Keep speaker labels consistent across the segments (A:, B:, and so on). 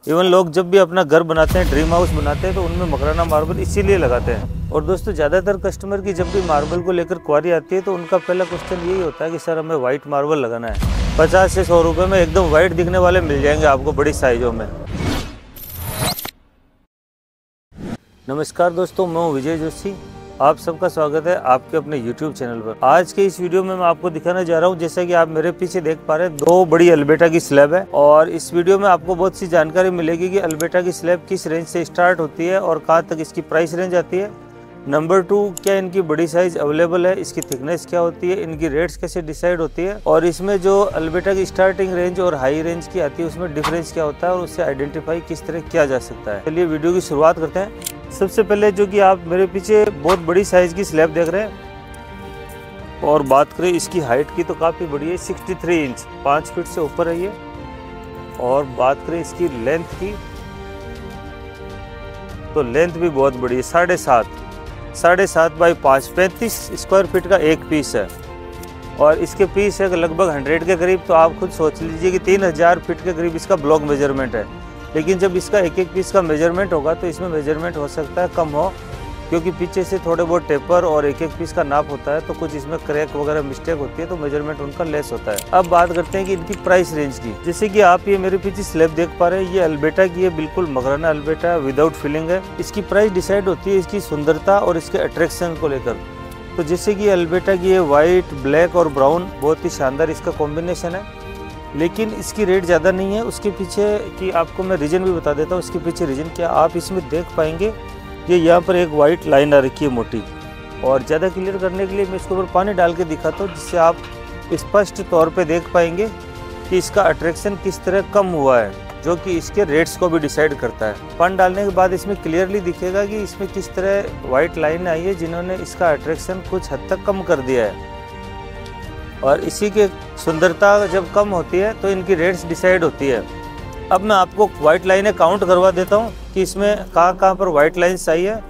A: Even लोग जब भी अपना घर बनाते हैं, ड्रीम हाउस बनाते हैं, तो उनमें मकराना मार्बल इसीलिए लगाते हैं। और दोस्तों ज़्यादातर कस्टमर की जब भी मार्बल को लेकर क्वारी आती है तो उनका पहला क्वेश्चन यही होता है कि सर हमें वाइट मार्बल लगाना है। 50 से 100 रुपये में एकदम वाइट दिखने वाले मिल जाएंगे आपको बड़ी साइज़ों में। नमस्कार दोस्तों, मैं हूँ विजय जोशी। आप सबका स्वागत है आपके अपने YouTube चैनल पर। आज के इस वीडियो में मैं आपको दिखाने जा रहा हूँ, जैसा कि आप मेरे पीछे देख पा रहे हैं, 2 बड़ी अल्बेटा की स्लैब है। और इस वीडियो में आपको बहुत सी जानकारी मिलेगी कि अल्बेटा की स्लैब किस रेंज से स्टार्ट होती है और कहाँ तक इसकी प्राइस रेंज आती है। नंबर 2, क्या इनकी बड़ी साइज अवेलेबल है, इसकी थिकनेस क्या होती है, इनकी रेट्स कैसे डिसाइड होती है, और इसमें जो अल्बेटा की स्टार्टिंग रेंज और हाई रेंज की आती है उसमें डिफरेंस क्या होता है और उससे आइडेंटिफाई किस तरह किया जा सकता है। चलिए वीडियो की शुरुआत करते हैं। सबसे पहले जो कि आप मेरे पीछे बहुत बड़ी साइज की स्लैब देख रहे हैं, और बात करें इसकी हाइट की तो काफ़ी बड़ी है, 63 इंच, 5 फीट से ऊपर है ये। और बात करें इसकी लेंथ की तो लेंथ भी बहुत बड़ी है, 7.5 बाई 5, 35 स्क्वायर फीट का एक पीस है। और इसके पीस है लगभग 100 के करीब, तो आप खुद सोच लीजिए कि 3000 फीट के करीब इसका ब्लॉक मेजरमेंट है। लेकिन जब इसका एक एक पीस का मेजरमेंट होगा तो इसमें मेजरमेंट हो सकता है कम हो, क्योंकि पीछे से थोड़े बहुत टेपर और एक एक पीस का नाप होता है, तो कुछ इसमें क्रैक वगैरह मिस्टेक होती है, तो मेजरमेंट उनका लेस होता है। अब बात करते हैं कि इनकी प्राइस रेंज की। जैसे कि आप ये मेरे पीछे स्लैब देख पा रहे हैं, ये अल्बेटा की है, बिल्कुल मकराना अल्बेटा विदाउट फिलिंग है। इसकी प्राइस डिसाइड होती है इसकी सुंदरता और इसके अट्रैक्शन को लेकर। तो जैसे कि अल्बेटा की है वाइट, ब्लैक और ब्राउन, बहुत ही शानदार इसका कॉम्बिनेशन है, लेकिन इसकी रेट ज़्यादा नहीं है। उसके पीछे की आपको मैं रीज़न भी बता देता हूँ। उसके पीछे रीज़न क्या आप इसमें देख पाएंगे, ये यहाँ पर एक वाइट लाइन आ रखी है मोटी, और ज़्यादा क्लियर करने के लिए मैं इसके ऊपर पानी डाल के दिखाता हूँ, जिससे आप स्पष्ट तौर पे देख पाएंगे कि इसका अट्रैक्शन किस तरह कम हुआ है, जो कि इसके रेट्स को भी डिसाइड करता है। पानी डालने के बाद इसमें क्लियरली दिखेगा कि इसमें किस तरह वाइट लाइन आई है, जिन्होंने इसका अट्रैक्शन कुछ हद तक कम कर दिया है। और इसी के सुंदरता जब कम होती है तो इनकी रेट्स डिसाइड होती है। अब मैं आपको वाइट लाइनें काउंट करवा देता हूँ कि इसमें कहाँ पर वाइट लाइन्स आई है।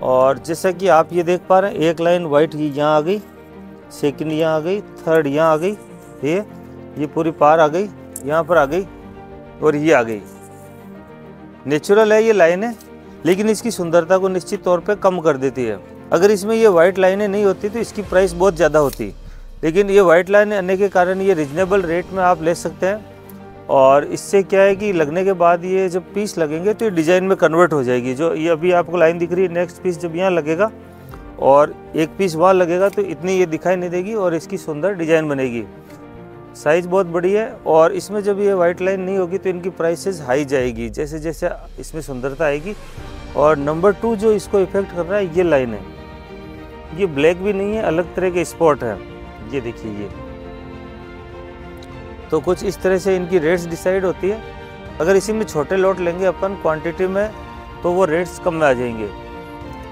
A: और जैसा कि आप ये देख पा रहे हैं, एक लाइन वाइट यहाँ आ गई, सेकंड यहाँ आ गई, थर्ड यहाँ आ गई, ये पूरी पार आ गई, यहाँ पर आ गई, और ये आ गई। नेचुरल है ये लाइनें, लेकिन इसकी सुंदरता को निश्चित तौर पे कम कर देती है। अगर इसमें ये वाइट लाइनें नहीं होती तो इसकी प्राइस बहुत ज़्यादा होती, लेकिन ये वाइट लाइन आने के कारण ये रिजनेबल रेट में आप ले सकते हैं। और इससे क्या है कि लगने के बाद ये जब पीस लगेंगे तो ये डिज़ाइन में कन्वर्ट हो जाएगी। जो ये अभी आपको लाइन दिख रही है, नेक्स्ट पीस जब यहाँ लगेगा और एक पीस वहाँ लगेगा तो इतनी ये दिखाई नहीं देगी और इसकी सुंदर डिज़ाइन बनेगी। साइज़ बहुत बड़ी है, और इसमें जब ये वाइट लाइन नहीं होगी तो इनकी प्राइसेस हाई जाएगी जैसे जैसे इसमें सुंदरता आएगी। और नंबर 2 जो इसको इफेक्ट कर रहा है, ये लाइन है, ये ब्लैक भी नहीं है, अलग तरह के स्पॉट है, ये देखिए ये। तो कुछ इस तरह से इनकी रेट्स डिसाइड होती है। अगर इसी में छोटे लॉट लेंगे अपन क्वांटिटी में तो वो रेट्स कम में आ जाएंगे।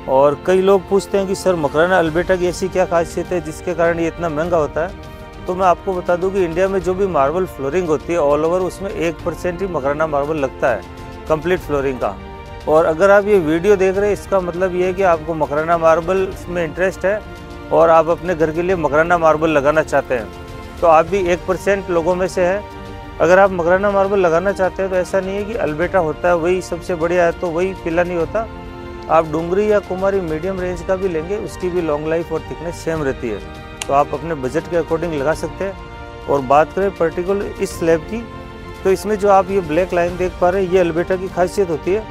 A: और कई लोग पूछते हैं कि सर मकराना अल्बेटा की ऐसी क्या खासियत है जिसके कारण ये इतना महंगा होता है। तो मैं आपको बता दूं कि इंडिया में जो भी मार्बल फ्लोरिंग होती है ऑल ओवर, उसमें 1% ही मकराना मार्बल लगता है कंप्लीट फ्लोरिंग का। और अगर आप ये वीडियो देख रहे हैं, इसका मतलब ये है कि आपको मकराना मार्बल में इंटरेस्ट है और आप अपने घर के लिए मकराना मार्बल लगाना चाहते हैं, तो आप भी 1% लोगों में से है। अगर आप मकराना मार्बल लगाना चाहते हैं तो ऐसा नहीं है कि अल्बेटा होता है वही सबसे बढ़िया है तो वही पीला नहीं होता। आप डुंगरी या कुमारी मीडियम रेंज का भी लेंगे, उसकी भी लॉन्ग लाइफ और थिकनेस सेम रहती है, तो आप अपने बजट के अकॉर्डिंग लगा सकते हैं। और बात करें पर्टिकुलर इस स्लैब की, तो इसमें जो आप ये ब्लैक लाइन देख पा रहे हैं, ये अल्बेटा की खासियत होती है।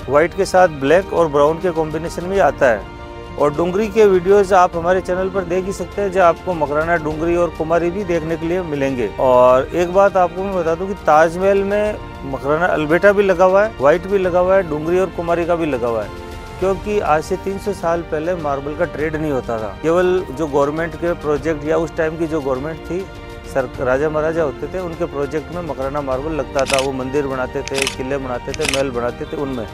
A: वाइट के साथ ब्लैक और ब्राउन के कॉम्बिनेशन में आता है। और डुंगरी के वीडियोस आप हमारे चैनल पर देख ही सकते हैं, जहाँ आपको मकराना, डुंगरी और कुमारी भी देखने के लिए मिलेंगे। और एक बात आपको मैं बता दूं कि ताजमहल में मकराना अल्बेटा भी लगा हुआ है, वाइट भी लगा हुआ है, डुंगरी और कुमारी का भी लगा हुआ है, क्योंकि आज से 300 साल पहले मार्बल का ट्रेड नहीं होता था। केवल जो गवर्नमेंट के प्रोजेक्ट या उस टाइम की जो गवर्नमेंट थी, राजा महाराजा होते थे, उनके प्रोजेक्ट में मकराना मार्बल लगता था। वो मंदिर बनाते थे, किले बनाते थे, महल बनाते थे उनमें।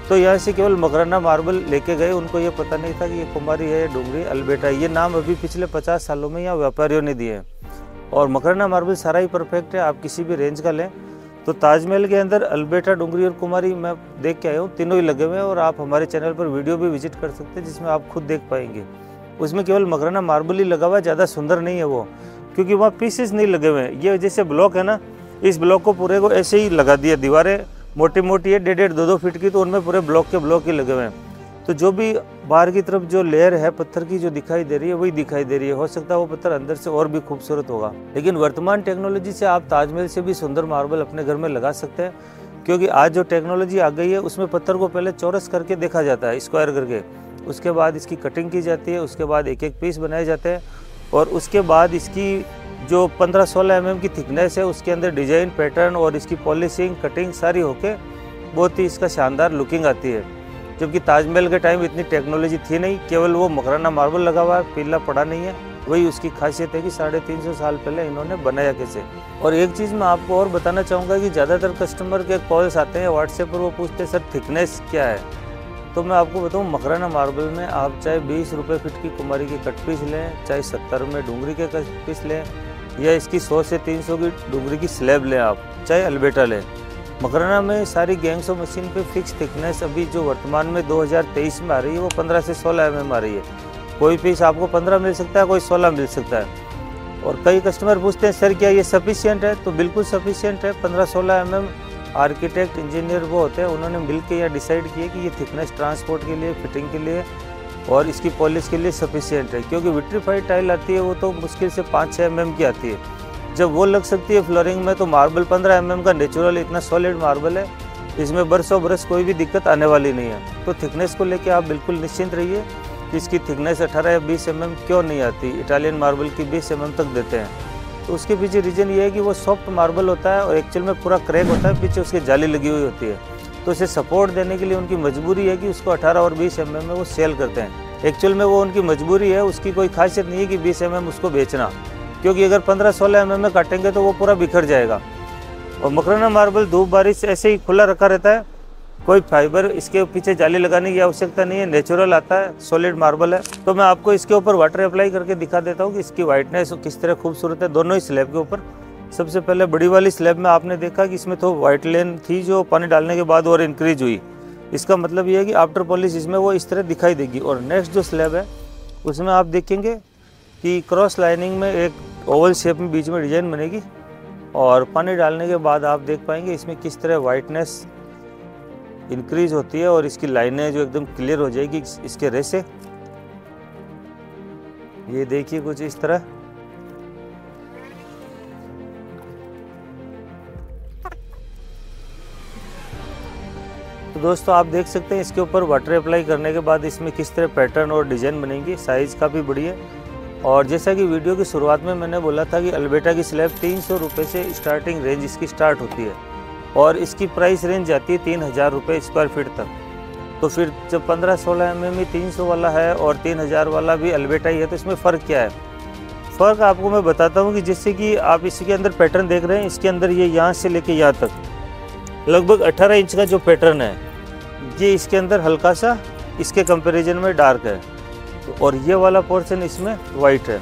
A: तो यहाँ से केवल मकराना मार्बल लेके गए, उनको ये पता नहीं था कि ये कुमारी है, डुंगरी, अल्बेटा। ये नाम अभी पिछले 50 सालों में यहाँ व्यापारियों ने दिए हैं। और मकराना मार्बल सारा ही परफेक्ट है, आप किसी भी रेंज का लें। तो ताजमहल के अंदर अल्बेटा, डुंगरी और कुमारी मैं देख के आया हूँ, तीनों ही लगे हुए हैं। और आप हमारे चैनल पर वीडियो भी विजिट कर सकते हैं, जिसमें आप खुद देख पाएंगे। उसमें केवल मकराना मार्बल ही लगा हुआ है, ज़्यादा सुंदर नहीं है वो, क्योंकि वहाँ पीसेस नहीं लगे हुए हैं। ये जैसे ब्लॉक है ना, इस ब्लॉक को पूरे को ऐसे ही लगा दिया, दीवारें मोटी मोटी है 1.5 2 फीट की, तो उनमें पूरे ब्लॉक के ब्लॉक ही लगे हुए हैं। तो जो भी बाहर की तरफ जो लेयर है पत्थर की जो दिखाई दे रही है वही दिखाई दे रही है। हो सकता है वो पत्थर अंदर से और भी खूबसूरत होगा, लेकिन वर्तमान टेक्नोलॉजी से आप ताजमहल से भी सुंदर मार्बल अपने घर में लगा सकते हैं, क्योंकि आज जो टेक्नोलॉजी आ गई है उसमें पत्थर को पहले चौरस करके देखा जाता है, स्क्वायर करके, उसके बाद इसकी कटिंग की जाती है, उसके बाद एक एक पीस बनाए जाते हैं, और उसके बाद इसकी जो 15-16 mm की थिकनेस है उसके अंदर डिजाइन, पैटर्न और इसकी पॉलिशिंग, कटिंग सारी होके बहुत ही इसका शानदार लुकिंग आती है। जबकि ताजमहल के टाइम इतनी टेक्नोलॉजी थी नहीं, केवल वो मकराना मार्बल लगा हुआ है, पीला पड़ा नहीं है, वही उसकी खासियत है कि 350 साल पहले इन्होंने बनाया कैसे। और एक चीज़ मैं आपको और बताना चाहूँगा कि ज़्यादातर कस्टमर के कॉल्स आते हैं व्हाट्सएप पर, वो पूछते हैं सर थिकनेस क्या है। तो मैं आपको बताऊँ, मकराना मार्बल में आप चाहे 20 रुपये फीट की कुमारी की कट पीस लें, चाहे 70 में डूंगरी के कट पीस लें, या इसकी 100 से 300 की डूंगरी की स्लैब लें, आप चाहे अल्बेटा लें, मकराना में सारी गैंग्स ऑफ मशीन पे फिक्स थिकनेस अभी जो वर्तमान में 2023 में आ रही है वो 15 से 16 mm आ रही है। कोई पीस आपको 15 मिल सकता है, कोई 16 मिल सकता है। और कई कस्टमर पूछते हैं सर क्या ये सफिशिएंट है, तो बिल्कुल सफिशिएंट है। 15-16 mm आर्किटेक्ट, इंजीनियर वो होते हैं, उन्होंने मिल के यह डिसाइड किया कि ये थिकनेस ट्रांसपोर्ट के लिए, फिटिंग के लिए और इसकी पॉलिश के लिए सफिशिएंट है। क्योंकि विट्रीफाइड टाइल आती है वो तो मुश्किल से 5-6 mm की आती है, जब वो लग सकती है फ्लोरिंग में, तो मार्बल 15 mm का नेचुरल इतना सॉलिड मार्बल है, इसमें बरसों बरस कोई भी दिक्कत आने वाली नहीं है। तो थिकनेस को लेके आप बिल्कुल निश्चिंत रहिए कि इसकी थिकनेस 18 या 20 mm क्यों नहीं आती, इटालियन मार्बल की 20 mm तक देते हैं। तो उसके पीछे रीज़न ये है कि वो सॉफ्ट मार्बल होता है और एक्चुअल में पूरा क्रैक होता है, पीछे उसकी जाली लगी हुई होती है, तो उसे सपोर्ट देने के लिए उनकी मजबूरी है कि उसको 18 और 20 mm में वो सेल करते हैं। एक्चुअल में वो उनकी मजबूरी है, उसकी कोई खासियत नहीं है कि 20 mm उसको बेचना, क्योंकि अगर 15-16 mm में काटेंगे तो वो पूरा बिखर जाएगा। और मकराना मार्बल धूप बारिश ऐसे ही खुला रखा रहता है, कोई फाइबर इसके पीछे जाली लगाने की आवश्यकता नहीं है, नेचुरल आता है, सॉलिड मार्बल है। तो मैं आपको इसके ऊपर वाटर अप्लाई करके दिखा देता हूँ कि इसकी वाइटनेस किस तरह खूबसूरत है दोनों ही स्लैब के ऊपर। सबसे पहले बड़ी वाली स्लैब में आपने देखा कि इसमें तो वाइट लेन थी जो पानी डालने के बाद और इंक्रीज हुई, इसका मतलब ये है कि आफ्टर पॉलिश इसमें वो इस तरह दिखाई देगी। और नेक्स्ट जो स्लैब है उसमें आप देखेंगे कि क्रॉस लाइनिंग में एक ओवल शेप में बीच में डिजाइन बनेगी, और पानी डालने के बाद आप देख पाएंगे इसमें किस तरह वाइटनेस इंक्रीज होती है और इसकी लाइनें जो एकदम क्लियर हो जाएगी इसके रेसे। ये देखिए कुछ इस तरह। तो दोस्तों आप देख सकते हैं इसके ऊपर वाटर अप्लाई करने के बाद इसमें किस तरह पैटर्न और डिजाइन बनेंगी। साइज काफ़ी बड़ी है, और जैसा कि वीडियो की शुरुआत में मैंने बोला था कि अल्बेटा की स्लैब 300 रुपये से स्टार्टिंग रेंज इसकी स्टार्ट होती है, और इसकी प्राइस रेंज जाती है 3000 रुपये स्क्वायर फीट तक। तो फिर जब 15-16 mm 300 वाला है और 3000 वाला भी अल्बेटा ही है, तो इसमें फ़र्क क्या है? फ़र्क आपको मैं बताता हूँ कि जिससे कि आप इसके अंदर पैटर्न देख रहे हैं, इसके अंदर ये यहाँ से लेके यहाँ तक लगभग 18 इंच का जो पैटर्न है, ये इसके अंदर हल्का सा इसके कंपैरिजन में डार्क है, और ये वाला पोर्शन इसमें वाइट है।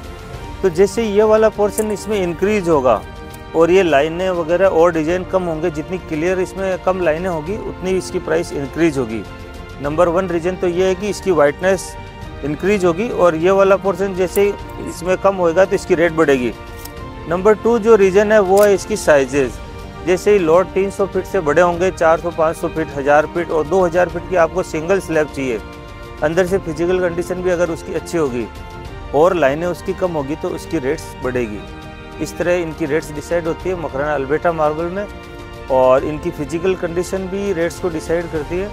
A: तो जैसे ये वाला पोर्शन इसमें इंक्रीज होगा और ये लाइनें वगैरह और डिज़ाइन कम होंगे, जितनी क्लियर इसमें कम लाइनें होगी उतनी इसकी प्राइस इंक्रीज होगी। नंबर 1 रीज़न तो ये है कि इसकी वाइटनेस इंक्रीज होगी, और ये वाला पोर्शन जैसे इसमें कम होएगा तो इसकी रेट बढ़ेगी। नंबर 2 जो रीज़न है वो है इसकी साइजेज़। जैसे ही लोड 300 फीट से बड़े होंगे, 400-500 फीट, 1000 फीट और 2000 फीट की आपको सिंगल स्लैब चाहिए, अंदर से फिजिकल कंडीशन भी अगर उसकी अच्छी होगी और लाइनें उसकी कम होगी तो उसकी रेट्स बढ़ेगी। इस तरह इनकी रेट्स डिसाइड होती है मकराना अल्बेटा मार्बल में, और इनकी फिजिकल कंडीशन भी रेट्स को डिसाइड करती है।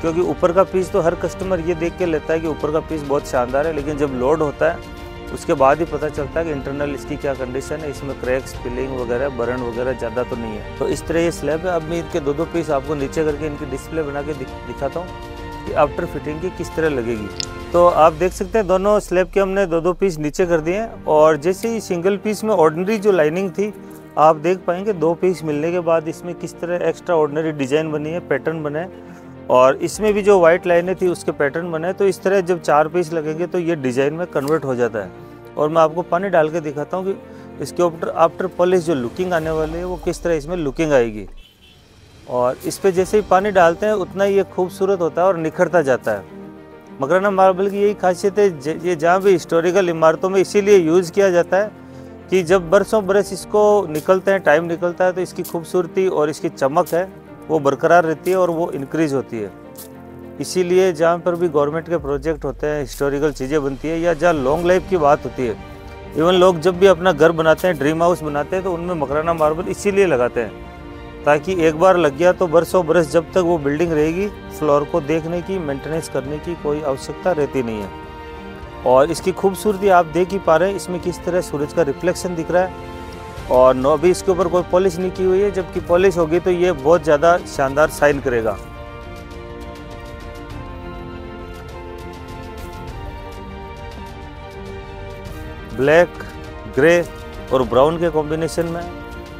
A: क्योंकि ऊपर का पीस तो हर कस्टमर ये देख के लेता है कि ऊपर का पीस बहुत शानदार है, लेकिन जब लोड होता है उसके बाद ही पता चलता है कि इंटरनल इसकी क्या कंडीशन है, इसमें क्रैक्स, पिलिंग वगैरह, बर्न वगैरह ज़्यादा तो नहीं है। तो इस तरह ये स्लैब है। अब मैं इनके 2-2 पीस आपको नीचे करके इनकी डिस्प्ले बना के दिखाता हूँ कि आफ्टर फिटिंग की किस तरह लगेगी। तो आप देख सकते हैं दोनों स्लैब के हमने 2-2 पीस नीचे कर दिए हैं, और जैसे ही सिंगल पीस में ऑर्डिनरी जो लाइनिंग थी आप देख पाएंगे 2 पीस मिलने के बाद इसमें किस तरह एक्स्ट्रा ऑर्डिनरी डिज़ाइन बनी है, पैटर्न बने हैं, और इसमें भी जो वाइट लाइनें थी उसके पैटर्न बने। तो इस तरह जब 4 पीस लगेंगे तो ये डिज़ाइन में कन्वर्ट हो जाता है। और मैं आपको पानी डाल के दिखाता हूँ कि इसके ऊपर आफ्टर पॉलिश जो लुकिंग आने वाली है वो किस तरह इसमें लुकिंग आएगी। और इस पर जैसे ही पानी डालते हैं उतना ही ये खूबसूरत होता है और निखरता जाता है। मकराना मार्बल की यही खासियत है, ये जहाँ भी हिस्टोरिकल इमारतों में इसीलिए यूज़ किया जाता है कि जब बरसों बरस इसको निकलते हैं, टाइम निकलता है, तो इसकी खूबसूरती और इसकी चमक है वो बरकरार रहती है और वो इंक्रीज़ होती है। इसीलिए जहाँ पर भी गवर्नमेंट के प्रोजेक्ट होते हैं, हिस्टोरिकल चीज़ें बनती है, या जहाँ लॉन्ग लाइफ की बात होती है, इवन लोग जब भी अपना घर बनाते हैं, ड्रीम हाउस बनाते हैं, तो उनमें मकराना मार्बल इसीलिए लगाते हैं ताकि एक बार लग गया तो बरसों बरस जब तक वो बिल्डिंग रहेगी, फ्लोर को देखने की, मेंटेनेंस करने की कोई आवश्यकता रहती नहीं है। और इसकी खूबसूरती आप देख ही पा रहे हैं, इसमें किस तरह सूरज का रिफ्लेक्शन दिख रहा है। और अभी इसके ऊपर कोई पॉलिश नहीं की हुई है, जबकि पॉलिश होगी तो ये बहुत ज़्यादा शानदार शाइन करेगा। ब्लैक, ग्रे और ब्राउन के कॉम्बिनेशन में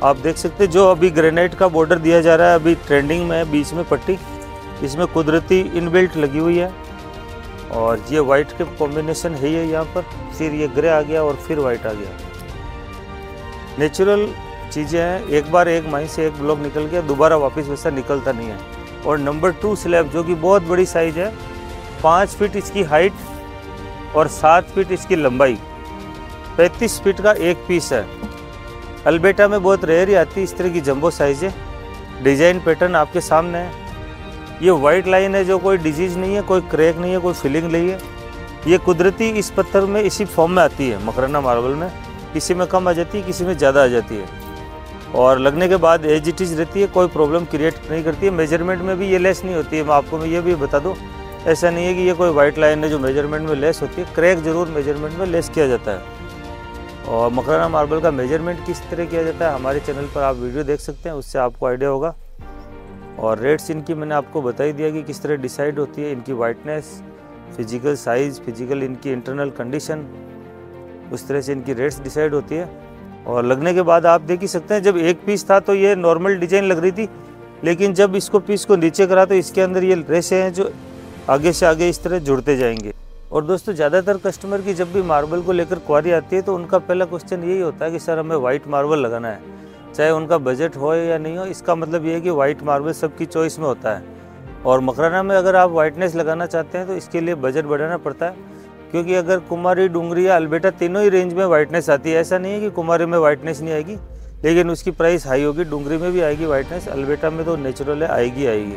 A: आप देख सकते हैं। जो अभी ग्रेनाइट का बॉर्डर दिया जा रहा है, अभी ट्रेंडिंग में है, बीच में पट्टी, इसमें कुदरती इनबिल्ट लगी हुई है। और ये वाइट के कॉम्बिनेशन है ये यहाँ पर, फिर ये ग्रे आ गया और फिर वाइट आ गया। नेचुरल चीज़ें हैं, एक बार एक माइन से एक ब्लॉक निकल गया, दोबारा वापस वैसा निकलता नहीं है। और नंबर 2 स्लैब जो कि बहुत बड़ी साइज़ है, 5 फीट इसकी हाइट और 7 फीट इसकी लंबाई, 35 फीट का एक पीस है। अल्बेटा में बहुत रेयर ही आती है इस तरह की जंबो साइज़ है। डिज़ाइन पैटर्न आपके सामने है। ये वाइट लाइन है जो कोई डिजीज़ नहीं है, कोई क्रैक नहीं है, कोई फिलिंग नहीं है। ये कुदरती इस पत्थर में इसी फॉर्म में आती है मकराना मार्बल में, किसी में कम आ जाती है, किसी में ज़्यादा आ जाती है। और लगने के बाद एज इट इज़ रहती है, कोई प्रॉब्लम क्रिएट नहीं करती है। मेजरमेंट में भी ये लेस नहीं होती है। मैं ये भी बता दूँ, ऐसा नहीं है कि ये कोई वाइट लाइन है जो मेजरमेंट में लेस होती है। क्रैक ज़रूर मेजरमेंट में लेस किया जाता है। और मकराना मार्बल का मेजरमेंट किस तरह किया जाता है, हमारे चैनल पर आप वीडियो देख सकते हैं, उससे आपको आइडिया होगा। और रेट्स इनकी मैंने आपको बता ही दिया कि किस तरह डिसाइड होती है। इनकी वाइटनेस, फिजिकल साइज़, फिजिकल इनकी इंटरनल कंडीशन, उस तरह से इनकी रेट्स डिसाइड होती है। और लगने के बाद आप देख ही सकते हैं, जब एक पीस था तो ये नॉर्मल डिजाइन लग रही थी, लेकिन जब इसको पीस को नीचे करा तो इसके अंदर ये रेशे हैं जो आगे से आगे इस तरह जुड़ते जाएंगे। और दोस्तों, ज़्यादातर कस्टमर की जब भी मार्बल को लेकर क्वारी आती है तो उनका पहला क्वेश्चन यही होता है कि सर हमें वाइट मार्बल लगाना है, चाहे उनका बजट हो या नहीं हो। इसका मतलब ये है कि वाइट मार्बल सबकी चॉइस में होता है। और मकराना में अगर आप वाइटनेस लगाना चाहते हैं तो इसके लिए बजट बढ़ाना पड़ता है, क्योंकि अगर कुमारी, डूंगरी या अल्बेटा तीनों ही रेंज में वाइटनेस आती है। ऐसा नहीं है कि कुमारी में वाइटनेस नहीं आएगी, लेकिन उसकी प्राइस हाई होगी। डूंगरी में भी आएगी वाइटनेस, अल्बेटा में तो नेचुरल है, आएगी।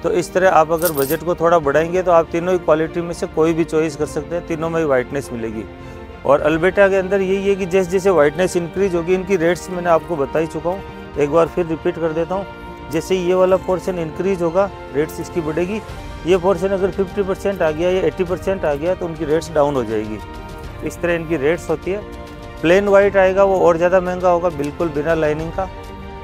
A: तो इस तरह आप अगर बजट को थोड़ा बढ़ाएंगे तो आप तीनों ही क्वालिटी में से कोई भी चॉइस कर सकते हैं, तीनों में ही वाइटनेस मिलेगी। और अल्बेटा के अंदर यही है कि जैसे जैसे वाइटनेस इंक्रीज होगी, इनकी रेट्स मैंने आपको बता ही चुका हूँ, एक बार फिर रिपीट कर देता हूँ। जैसे ये वाला पोर्शन इंक्रीज होगा, रेट्स इसकी बढ़ेगी। ये पोर्शन अगर 50% आ गया या 80% आ गया तो उनकी रेट्स डाउन हो जाएगी। इस तरह इनकी रेट्स होती है। प्लेन वाइट आएगा वो और ज़्यादा महंगा होगा, बिल्कुल बिना लाइनिंग का।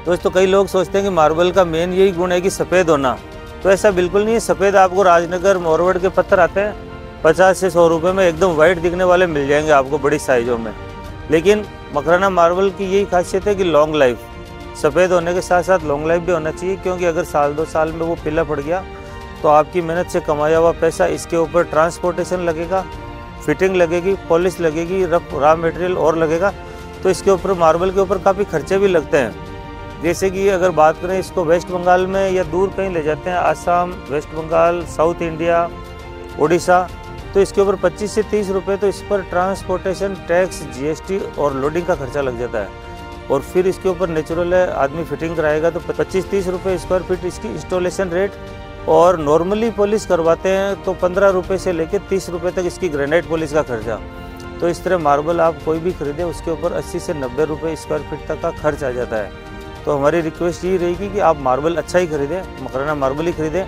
A: दोस्तों, कई लोग सोचते हैं कि मार्बल का मेन यही गुण है कि सफ़ेद होना, तो ऐसा बिल्कुल नहीं है। सफ़ेद आपको राजनगर, मोरवड़ के पत्थर आते हैं 50 से 100 रुपये में, एकदम वाइट दिखने वाले मिल जाएंगे आपको बड़ी साइज़ों में। लेकिन मकराना मार्बल की यही खासियत है कि लॉन्ग लाइफ, सफ़ेद होने के साथ साथ लॉन्ग लाइफ भी होना चाहिए, क्योंकि अगर साल 2 साल में वो पीला पड़ गया तो आपकी मेहनत से कमाया हुआ पैसा, इसके ऊपर ट्रांसपोर्टेशन लगेगा, फिटिंग लगेगी, पॉलिश लगेगी, रॉ मटेरियल और लगेगा, तो इसके ऊपर मार्बल के ऊपर काफ़ी खर्चे भी लगते हैं। जैसे कि अगर बात करें, इसको वेस्ट बंगाल में या दूर कहीं ले जाते हैं, आसाम, वेस्ट बंगाल, साउथ इंडिया, उड़ीसा, तो इसके ऊपर 25 से 30 रुपये तो इस पर ट्रांसपोर्टेशन, टैक्स, GST और लोडिंग का खर्चा लग जाता है। और फिर इसके ऊपर नेचुरल है, आदमी फिटिंग कराएगा तो 25-30 रुपये स्क्वायर फीट इसकी इंस्टॉलेशन रेट। और नॉर्मली पॉलिश करवाते हैं तो 15 रुपये से लेकर 30 रुपये तक इसकी ग्रेनाइट पॉलिश का खर्चा। तो इस तरह मार्बल आप कोई भी खरीदें उसके ऊपर 80 से 90 रुपये स्क्वायर फीट तक का खर्च आ जाता है। तो हमारी रिक्वेस्ट यही रहेगी कि आप मार्बल अच्छा ही खरीदें, मकराना मार्बल ही खरीदें,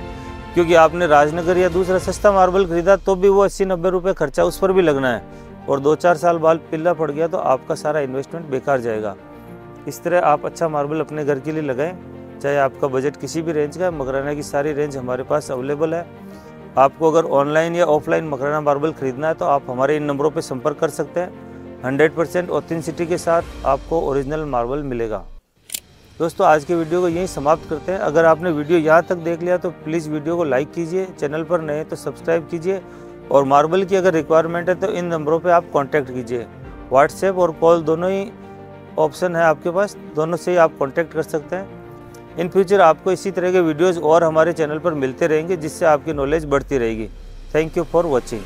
A: क्योंकि आपने राजनगर या दूसरा सस्ता मार्बल खरीदा तो भी वो 80-90 रुपये खर्चा उस पर भी लगना है, और 2-4 साल बाद पीला पड़ गया तो आपका सारा इन्वेस्टमेंट बेकार जाएगा। इस तरह आप अच्छा मार्बल अपने घर के लिए लगाएं, चाहे आपका बजट किसी भी रेंज का है। मकराना की सारी रेंज हमारे पास अवेलेबल है। आपको अगर ऑनलाइन या ऑफलाइन मकराना मार्बल खरीदना है तो आप हमारे इन नंबरों पर संपर्क कर सकते हैं। 100% ऑथेंटिसिटी के साथ आपको ओरिजिनल मार्बल मिलेगा। दोस्तों, आज के वीडियो को यहीं समाप्त करते हैं। अगर आपने वीडियो यहाँ तक देख लिया तो प्लीज़ वीडियो को लाइक कीजिए, चैनल पर नए तो सब्सक्राइब कीजिए, और मार्बल की अगर रिक्वायरमेंट है तो इन नंबरों पे आप कांटेक्ट कीजिए। व्हाट्सएप और कॉल दोनों ही ऑप्शन है आपके पास, दोनों से ही आप कांटेक्ट कर सकते हैं। इन फ्यूचर आपको इसी तरह के वीडियोज़ और हमारे चैनल पर मिलते रहेंगे, जिससे आपकी नॉलेज बढ़ती रहेगी। Thank you for watching.